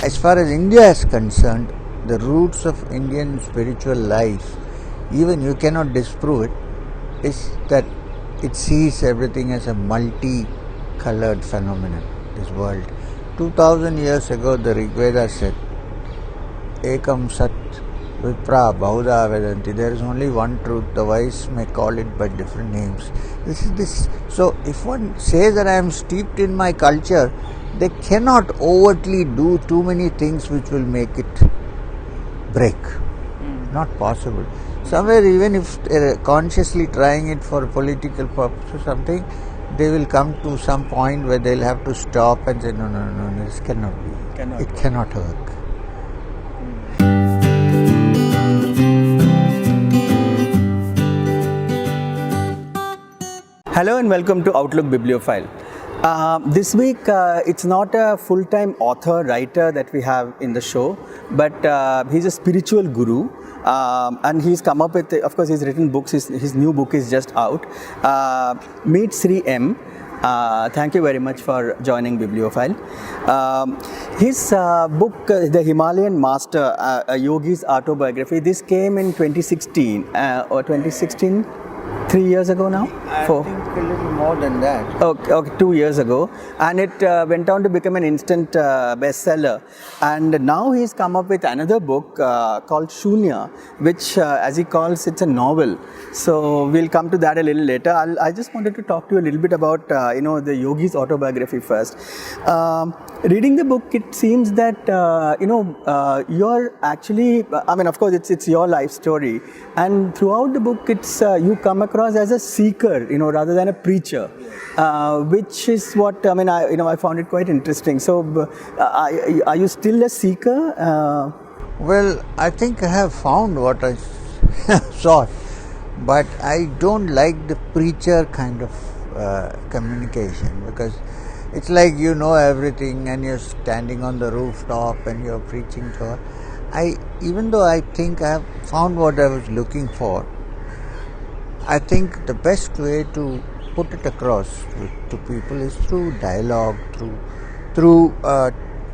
as far as India is concerned, the roots of Indian spiritual life, even you cannot disprove it, is that it sees everything as a multi-colored phenomenon, this world. 2000 years ago, the Rig Veda said, Ekam Sat Vipra Bahuda Vedanti. There is only one truth. The wise may call it by different names. This is this. So, if one says that I am steeped in my culture, they cannot overtly do too many things which will make it break. Not possible. Somewhere, even if they're consciously trying it for political purpose or something, they will come to some point where they'll have to stop and say, no, this cannot be. It cannot work. Hello and welcome to Outlook Bibliophile. This week, it's not a full-time author, writer that we have in the show, but he's a spiritual guru. And he's come up with, of course, he's written books. His new book is just out. Meet Sri M. Thank you very much for joining Bibliophile. His book, The Himalayan Master, a Yogi's Autobiography, this came in 2016 or 2016. 3 years ago now? I think a little more than that. Okay, 2 years ago. And it went on to become an instant bestseller. And now he's come up with another book called Shunya, which, as he calls, it's a novel. So we'll come to that a little later. I just wanted to talk to you a little bit about, the yogi's autobiography first. Reading the book, it seems that, you're actually, of course, it's your life story. And throughout the book, it's you come across as a seeker, rather than a preacher, which is what, I found it quite interesting. So, are you still a seeker? Well, I think I have found what I sought, but I don't like the preacher kind of communication, because it's like you know everything and you're standing on the rooftop and you're preaching to her. Even though I think I have found what I was looking for, I think the best way to put it across to people is through dialogue, through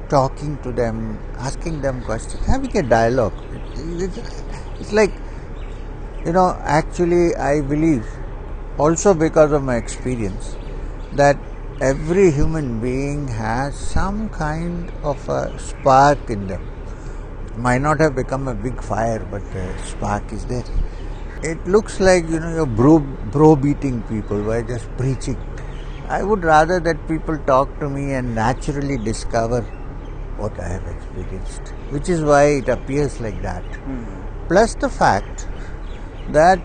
talking to them, asking them questions, having a dialogue. It's like, actually I believe, also because of my experience, that every human being has some kind of a spark in them. It might not have become a big fire, but the spark is there. It looks like, you're browbeating people by just preaching. I would rather that people talk to me and naturally discover what I have experienced, which is why it appears like that. Plus the fact that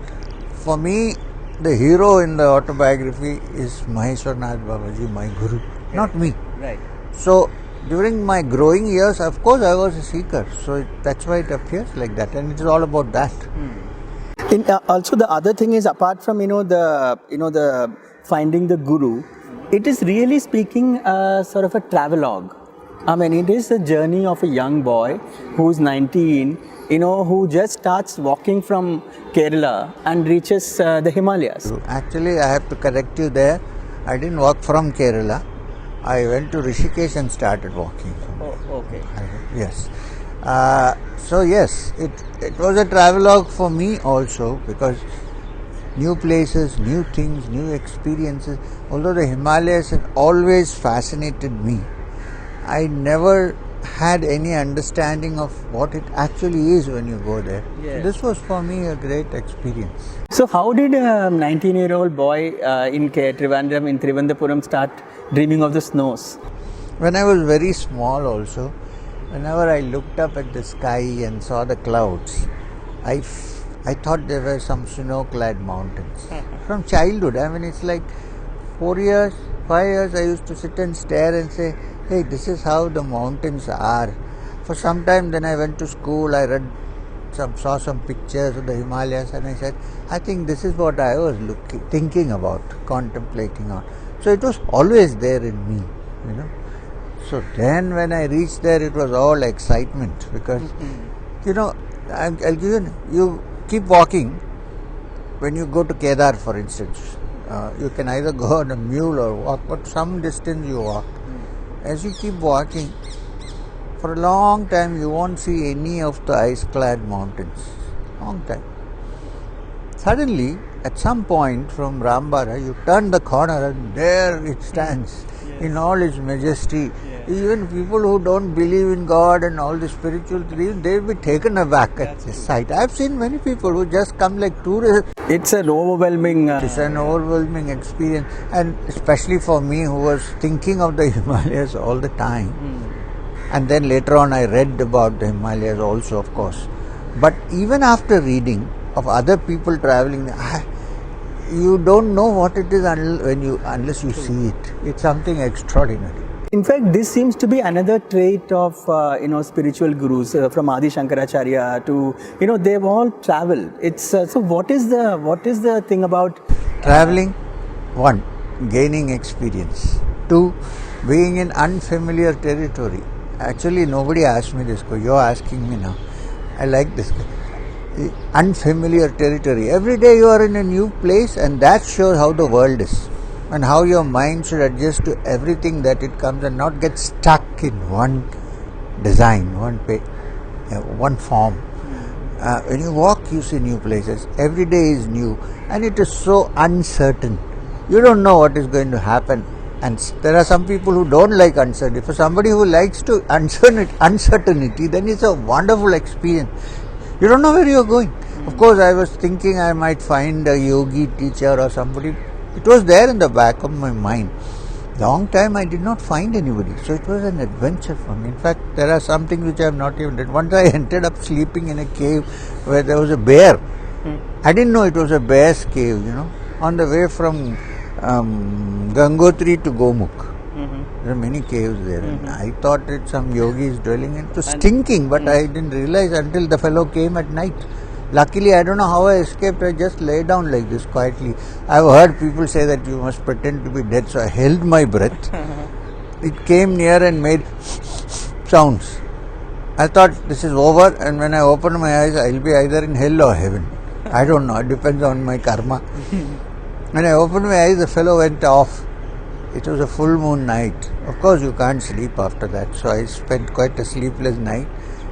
for me, the hero in the autobiography is Maheshwarnath Babaji, my guru, not me. Right. So, during my growing years, of course, I was a seeker. So, that's why it appears like that. And it is all about that. Also, the other thing is, apart from the finding the guru, it is really speaking sort of a travelogue. It is the journey of a young boy who's 19, who just starts walking from Kerala and reaches the Himalayas. Actually, I have to correct you there. I didn't walk from Kerala. I went to Rishikesh and started walking. Okay. Yes. So yes, it was a travelogue for me also, because new places, new things, new experiences. Although the Himalayas had always fascinated me, I never had any understanding of what it actually is when you go there. Yes. This was for me a great experience. So how did a 19-year-old boy in Trivandrum, in Trivandrum start dreaming of the snows? When I was very small also, whenever I looked up at the sky and saw the clouds, I thought there were some snow-clad mountains. From childhood, it's like 4 years, 5 years, I used to sit and stare and say, hey, this is how the mountains are. For some time, then I went to school, I saw some pictures of the Himalayas, and I said, I think this is what I was thinking about, contemplating on. So it was always there in me, So then when I reached there, it was all excitement, because, I'll give you keep walking. When you go to Kedar, for instance, you can either go on a mule or walk, but some distance you walk. As you keep walking, For a long time you won't see any of the ice-clad mountains. Long time. Suddenly, at some point from Rambara, you turn the corner and there it stands in all its majesty. Even people who don't believe in God and all the spiritual things, they'll be taken aback at this sight. I've seen many people who just come like tourists. It's an overwhelming. It's an overwhelming experience, and especially for me who was thinking of the Himalayas all the time. And then later on I read about the Himalayas also, of course. But even after reading of other people traveling, you don't know what it is unless you see it. It's something extraordinary. In fact, this seems to be another trait of spiritual gurus from Adi Shankaracharya to they've all traveled. It's so. What is the thing about Traveling? One, gaining experience. Two, being in unfamiliar territory. Actually, nobody asked me this. You're asking me now. I like this. Unfamiliar territory. Every day you are in a new place, and that shows how the world is and how your mind should adjust to everything that it comes and not get stuck in one design, one form. When you walk, you see new places. Every day is new, and it is so uncertain. You don't know what is going to happen. And there are some people who don't like uncertainty. For somebody who likes to uncertainty, then it's a wonderful experience. You don't know where you're going. Of course, I was thinking I might find a yogi teacher or somebody. It was there in the back of my mind. Long time I did not find anybody. So it was an adventure for me. In fact, there are some things which I have not even done. Once I ended up sleeping in a cave where there was a bear. I didn't know it was a bear's cave, on the way from Gangotri to Gomukh. There are many caves there. And I thought it's some yogis dwelling in. It was stinking, but I didn't realize until the fellow came at night. Luckily, I don't know how I escaped. I just lay down like this quietly. I've heard people say that you must pretend to be dead, so I held my breath. It came near and made sounds. I thought this is over, and when I opened my eyes, I'll be either in hell or heaven. I don't know. It depends on my karma. When I opened my eyes, the fellow went off. It was a full moon night. Of course, you can't sleep after that. So I spent quite a sleepless night.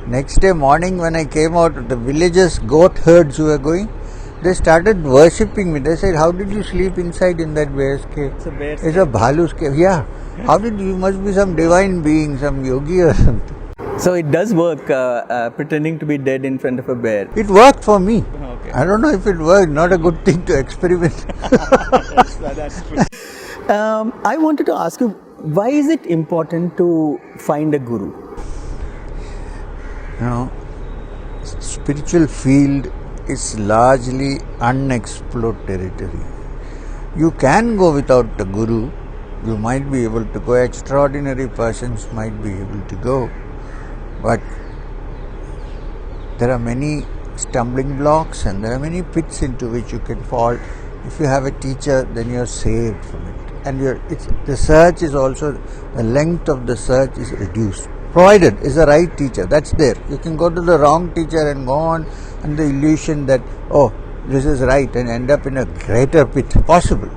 Next day morning when I came out, the villagers, goat herds who were going, they started worshipping me. They said, how did you sleep inside in that bear's cave? It's a bhalu's cave. Yeah. How did you must be some divine being, some yogi or something. So it does work, pretending to be dead in front of a bear. It worked for me. Okay. I don't know if it worked. Not a good thing to experiment. That's true. I wanted to ask you, why is it important to find a guru? Spiritual field is largely unexplored territory. You can go without a guru. You might be able to go. Extraordinary persons might be able to go. But there are many stumbling blocks and there are many pits into which you can fall. If you have a teacher, then you are saved from it. And the search is also, the length of the search is reduced. Provided is the right teacher, that's there. You can go to the wrong teacher and go on and the illusion that, this is right, and end up in a greater pit. Possible.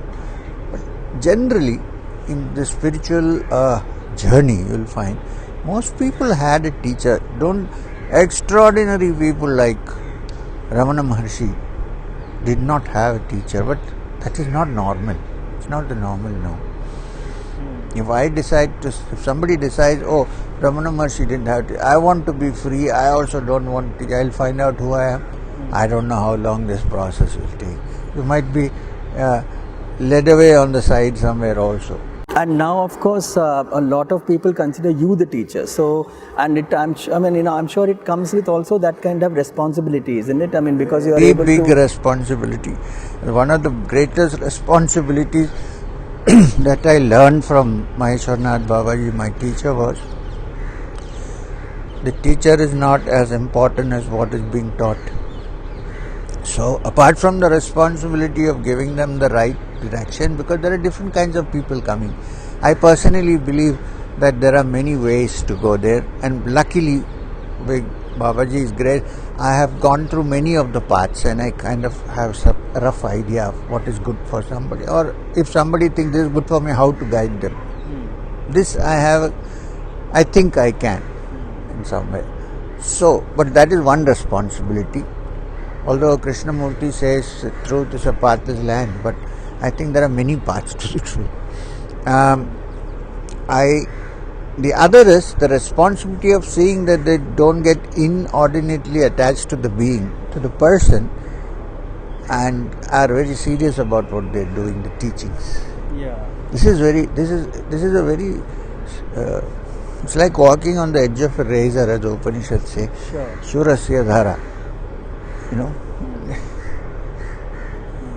But generally, in the spiritual journey, you will find most people had a teacher. Extraordinary people like Ramana Maharshi did not have a teacher, but that is not normal. It's not the normal now. If somebody decides, Ramana Maharshi didn't have to, I want to be free, I also don't want to, I'll find out who I am. I don't know how long this process will take. You might be led away on the side somewhere also. And now, of course, a lot of people consider you the teacher. So, and I'm sure it comes with also that kind of responsibility, isn't it? I mean, because you are able big responsibility. One of the greatest responsibilities that I learned from Maheshwarnath Babaji, my teacher, was the teacher is not as important as what is being taught. So, apart from the responsibility of giving them the right direction, because there are different kinds of people coming, I personally believe that there are many ways to go there, and luckily, Babaji is great. I have gone through many of the paths and I kind of have some rough idea of what is good for somebody, or if somebody thinks this is good for me, how to guide them. This I think I can. in some way. So, but that is one responsibility. Although Krishnamurti says truth is a pathless land, but I think there are many paths to the truth. The other is the responsibility of seeing that they don't get inordinately attached to the being, to the person, and are very serious about what they're doing, the teachings. Yeah. This is a very it's like walking on the edge of a razor, as the Upanishads say. Sure. Shurasya dhara. You know,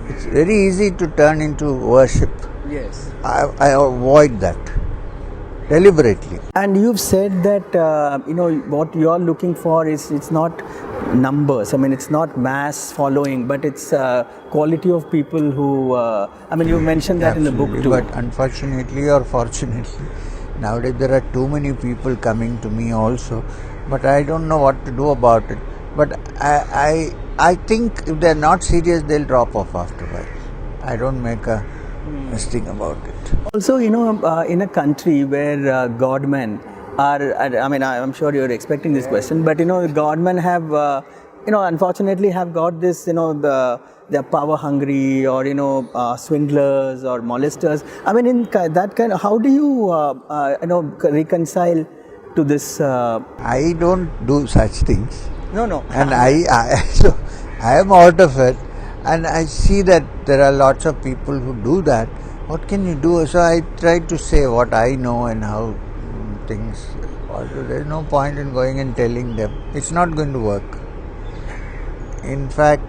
it's very easy to turn into worship. Yes. I avoid that deliberately. And you've said that what you're looking for is it's not numbers. I mean, it's not mass following, but it's quality of people who. You mentioned that Absolutely, in the book too. But unfortunately or fortunately, nowadays there are too many people coming to me also. But I don't know what to do about it. But I think if they're not serious, they'll drop off after a while. I don't make a thing about it. Also, in a country where godmen are, I'm sure you're expecting this question, but godmen have, unfortunately have got this, they're power hungry or, swindlers or molesters. I mean, in that kind of, how do you, reconcile to this? I don't do such things. No. And so I am out of it, and I see that there are lots of people who do that. What can you do? So I try to say what I know and how things. There's no point in going and telling them. It's not going to work. In fact,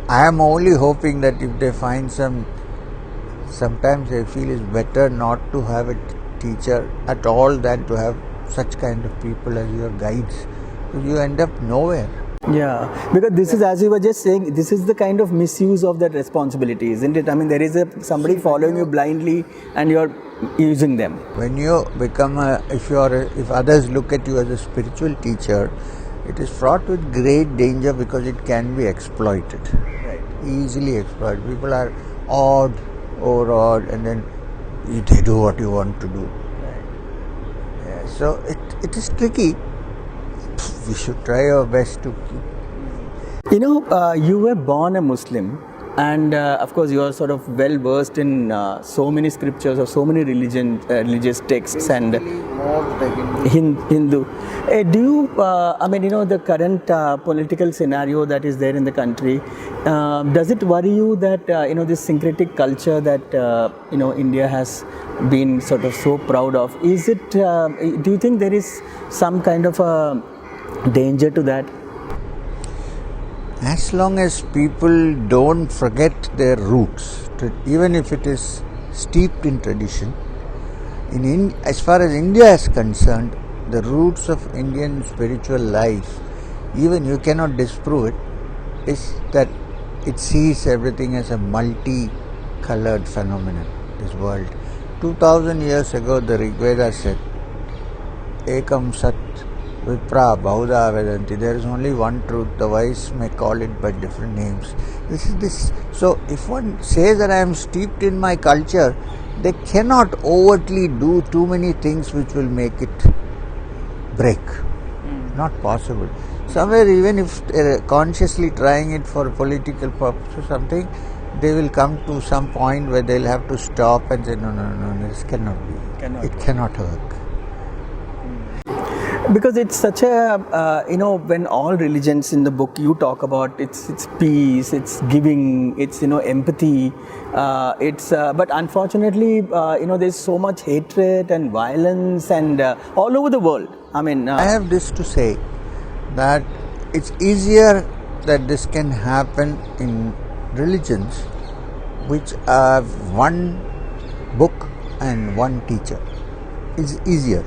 I am only hoping that if they find sometimes I feel it's better not to have a teacher at all than to have such kind of people as your guides. You end up nowhere. Yeah, because this is, as you were just saying, this is the kind of misuse of that responsibility, isn't it? I mean, there is somebody following you blindly and you're using them. When you become if others look at you as a spiritual teacher, it is fraught with great danger because it can be exploited. Right. Easily exploited. People are overawed, and then they do what you want to do. Right. Yeah, so it is tricky. We should try our best to keep. You were born a Muslim, and of course you are sort of well versed in so many scriptures or so many religious texts and Hindu. Do you, the current political scenario that is there in the country, does it worry you that this syncretic culture that India has been sort of so proud of? Is it? Do you think there is some kind of a danger to that? As long as people don't forget their roots, even if it is steeped in tradition, as far as India is concerned, the roots of Indian spiritual life, even you cannot disprove it, is that it sees everything as a multi-colored phenomenon, this world. 2000 years ago, the Rig Veda said, Ekam Sat Vipra Bahuda Vedanti. There is only one truth. The wise may call it by different names. This. So, if one says that I am steeped in my culture, they cannot overtly do too many things which will make it break. Not possible. Somewhere, even if they're consciously trying it for political purpose or something, they will come to some point where they'll have to stop and say, no, this cannot be. It cannot work. Because it's such a, when all religions in the book you talk about, it's peace, it's giving, it's, empathy, but unfortunately, there's so much hatred and violence and all over the world. I have this to say, that it's easier that this can happen in religions which have one book and one teacher. It's easier.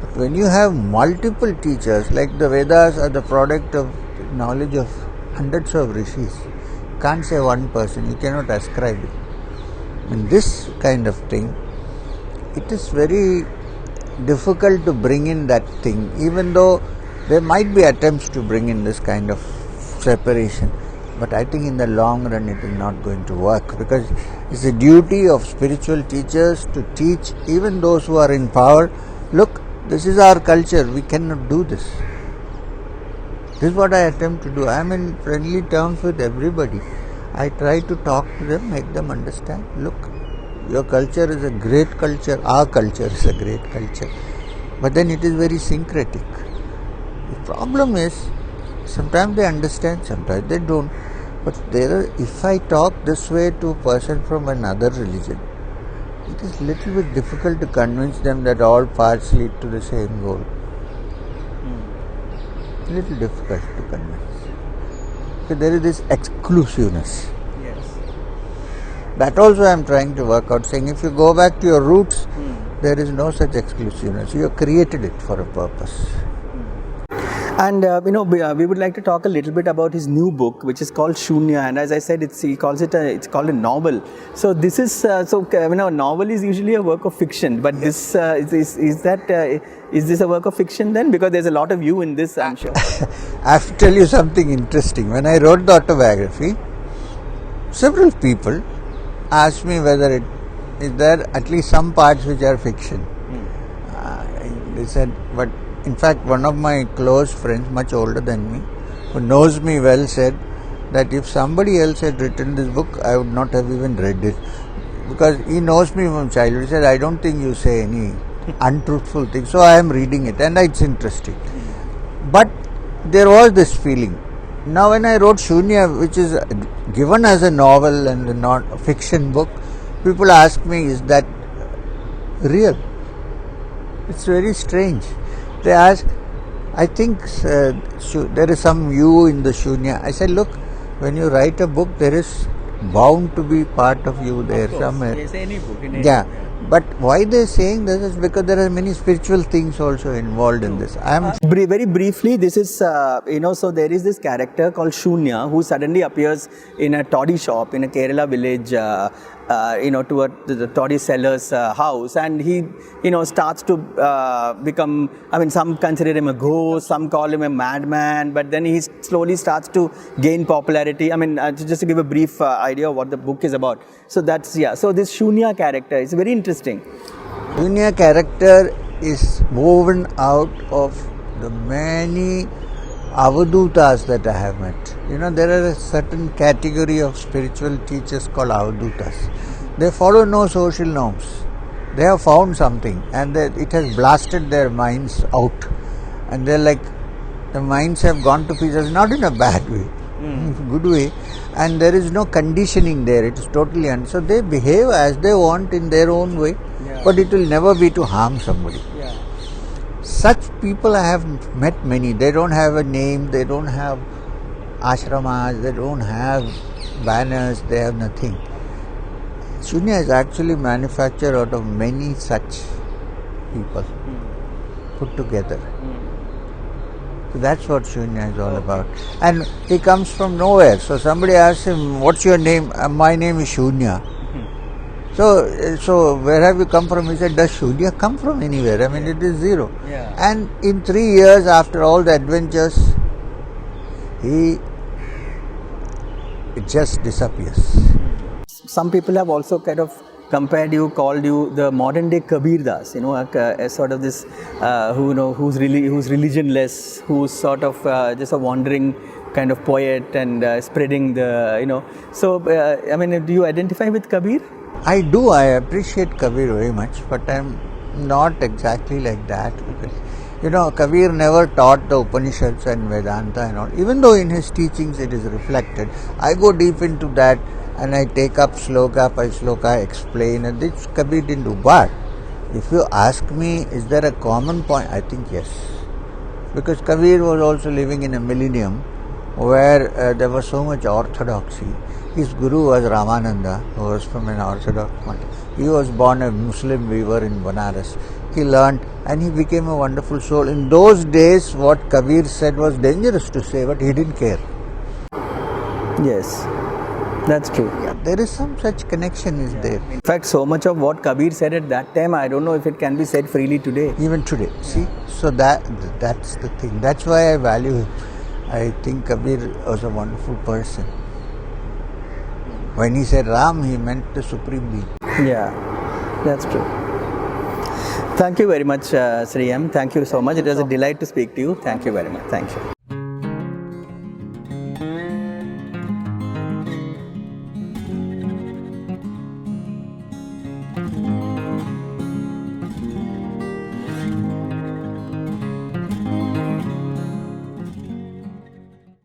But when you have multiple teachers, like the Vedas are the product of knowledge of hundreds of rishis, you can't say one person, you cannot ascribe it. In this kind of thing, it is very difficult to bring in that thing, even though there might be attempts to bring in this kind of separation. But I think in the long run it is not going to work, because it's the duty of spiritual teachers to teach even those who are in power. Look, This is our culture. We cannot do this. This is what I attempt to do. I am in friendly terms with everybody. I try to talk to them, make them understand. Look, your culture is a great culture. Our culture is a great culture. But then it is very syncretic. The problem is, sometimes they understand, sometimes they don't. But if I talk this way to a person from another religion, it is little bit difficult to convince them that all paths lead to the same goal. Little difficult to convince. So there is this exclusiveness. Yes. That also I am trying to work out, saying if you go back to your roots, there is no such exclusiveness. You have created it for a purpose. And we would like to talk a little bit about his new book, which is called Shunya. And as I said, it's called a novel. So this is a novel is usually a work of fiction, but this is this a work of fiction then? Because there's a lot of you in this, I'm sure. I have to tell you something interesting. When I wrote the autobiography, several people asked me whether is there at least some parts which are fiction. They said, but in fact, one of my close friends, much older than me, who knows me well, said that if somebody else had written this book, I would not have even read it. Because he knows me from childhood. He said, I don't think you say any untruthful things. So I am reading it and it's interesting. But there was this feeling. Now when I wrote Shunya, which is given as a novel and a non-fiction book, people ask me, is that real? It's very strange. They ask, I think there is some you in the Shunya. I said, look, when you write a book, there is bound to be part of you there somewhere. Yes, any book. In any Yeah. But why they are saying this is because there are many spiritual things also involved in this. Very briefly, this is, so there is this character called Shunya who suddenly appears in a toddy shop in a Kerala village, to the toddy seller's house, and he, starts to become, some consider him a ghost, some call him a madman, but then he slowly starts to gain popularity. Just to give a brief idea of what the book is about. So so this Shunya character is very interesting. Shunya character is woven out of the many avadutas that I have met. There are a certain category of spiritual teachers called avadutas. They follow no social norms. They have found something and it has blasted their minds out. And they're like, the minds have gone to pieces, not in a bad way, good way. And there is no conditioning there. It is totally so they behave as they want in their own way, but it will never be to harm somebody. Yeah. Such people I have met many. They don't have a name, they don't have ashramas, they don't have banners, they have nothing. Shunya is actually manufactured out of many such people put together. So that's what Shunya is all about. And he comes from nowhere. So somebody asks him, what's your name? My name is Shunya. So where have you come from? He said, does Shunya come from anywhere? It is zero. Yeah. And in 3 years after all the adventures, it just disappears. Some people have also kind of compared you, called you the modern day Kabir Das, a sort of this who's religionless, who's sort of just a wandering kind of poet and spreading the, So, do you identify with Kabir? I do. I appreciate Kabir very much, but I'm not exactly like that because, Kabir never taught the Upanishads and Vedanta and all. Even though in his teachings it is reflected, I go deep into that and I take up sloka by sloka, explain, and this Kabir didn't do. But if you ask me, is there a common point? I think yes. Because Kabir was also living in a millennium where there was so much orthodoxy. His guru was Ramananda, who was from an orthodox family. He was born a Muslim weaver in Banaras. He learned and he became a wonderful soul. In those days, what Kabir said was dangerous to say, but he didn't care. Yes, that's true. Yeah, there is some such connection is there. In fact, so much of what Kabir said at that time, I don't know if it can be said freely today. Even today, see, so that's the thing. That's why I value him. I think Kabir was a wonderful person. When he said Ram, he meant the Supreme Being. Yeah, that's true. Thank you very much, Sri M. Thank you so much. It was a delight to speak to you. Thank you very much. Thank you.